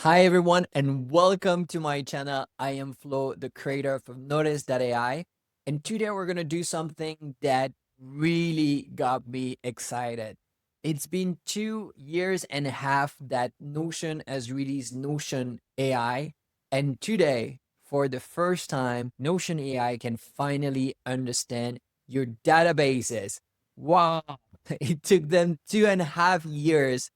Hi everyone and welcome to my channel. I am Flo, the creator of Notis AI, and today we're going to do something that really got me excited. It's been 2.5 years that Notion has released Notion AI, and today, for the first time, Notion AI can finally understand your databases. Wow! It took them 2.5 years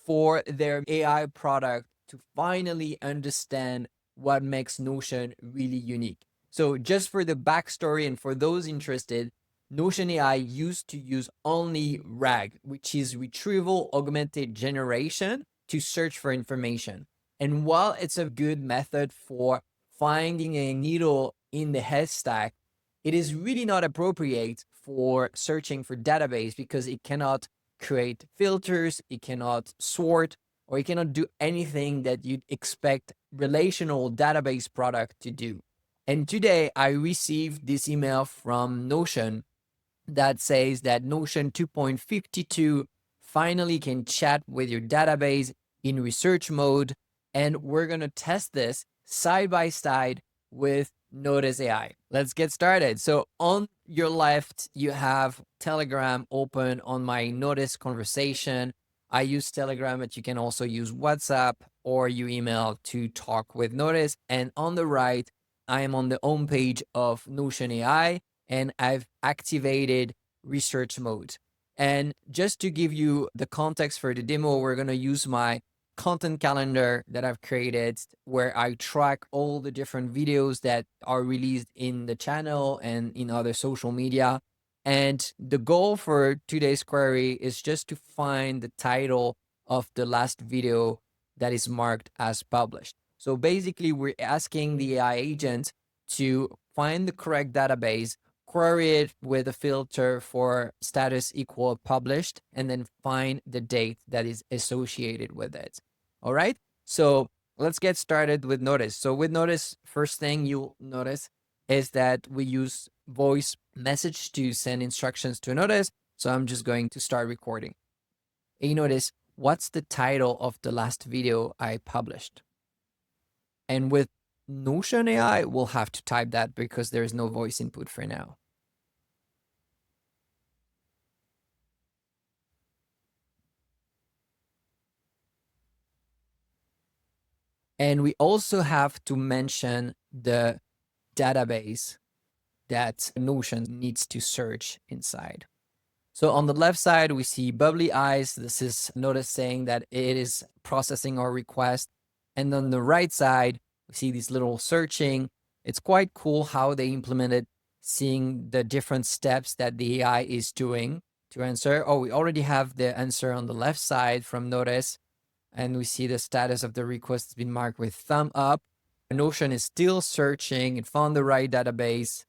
for their AI product to finally understand what makes Notion really unique. So just for the backstory and for those interested, Notion AI used to use only RAG, which is retrieval augmented generation, to search for information. And while it's a good method for finding a needle in the haystack, it is really not appropriate for searching for database because it cannot create filters, it cannot sort, or it cannot do anything that you'd expect relational database product to do. And today I received this email from Notion that says that Notion 2.52 finally can chat with your database in research mode. And we're going to test this side by side with Notis AI. Let's get started. So on your left, you have Telegram open on my Notis conversation. I use Telegram, but you can also use WhatsApp or your email to talk with Notis. And on the right, I am on the home page of Notion AI and I've activated research mode. And just to give you the context for the demo, we're going to use my content calendar that I've created where I track all the different videos that are released in the channel and in other social media. And the goal for today's query is just to find the title of the last video that is marked as published. So basically, we're asking the AI agent to find the correct database, query it with a filter for status equal published, and then find the date that is associated with it. All right. So let's get started with Notis. So with Notis, first thing you'll notice is that we use voice message to send instructions to Notis. So I'm just going to start recording. And you notice, what's the title of the last video I published? And with Notion AI, we'll have to type that because there is no voice input for now. And we also have to mention the database that Notion needs to search inside. So on the left side, we see bubbly eyes. This is Notis saying that it is processing our request. And on the right side, we see this little searching. It's quite cool how they implemented, seeing the different steps that the AI is doing to answer. Oh, we already have the answer on the left side from Notis. And we see the status of the request has been marked with thumb up. Notion is still searching. It found the right database.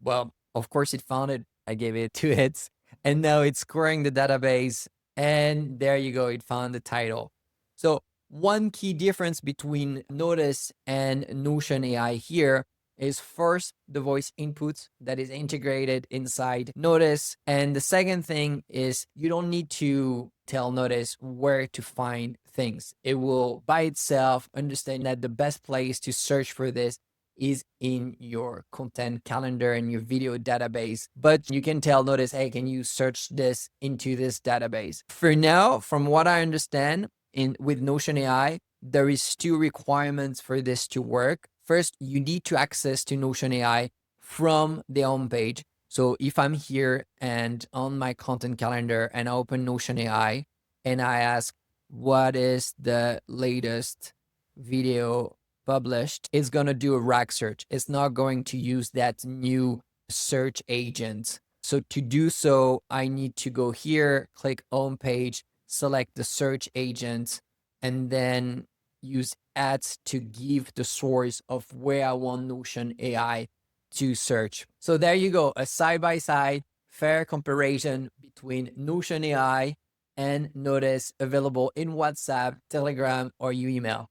Well, of course it found it. I gave it 2 hits. And now it's scoring the database. And there you go. It found the title. So one key difference between Notis and Notion AI here is first the voice input that is integrated inside Notis. And the second thing is you don't need to tell Notis where to find things. It will by itself understand that the best place to search for this is in your content calendar and your video database. But you can tell Notis, hey, can you search this into this database? For now, from what I understand, with Notion AI, there is 2 requirements for this to work. First, you need to access to Notion AI from the home page. So if I'm here and on my content calendar and I open Notion AI and I ask, what is the latest video published, it's going to do a RAG search. It's not going to use that new search agent. So to do so, I need to go here, click home page, select the search agent, and then use ads to give the source of where I want Notion AI to search. So there you go, a side-by-side fair comparison between Notion AI and Notis available in WhatsApp, Telegram, or your email.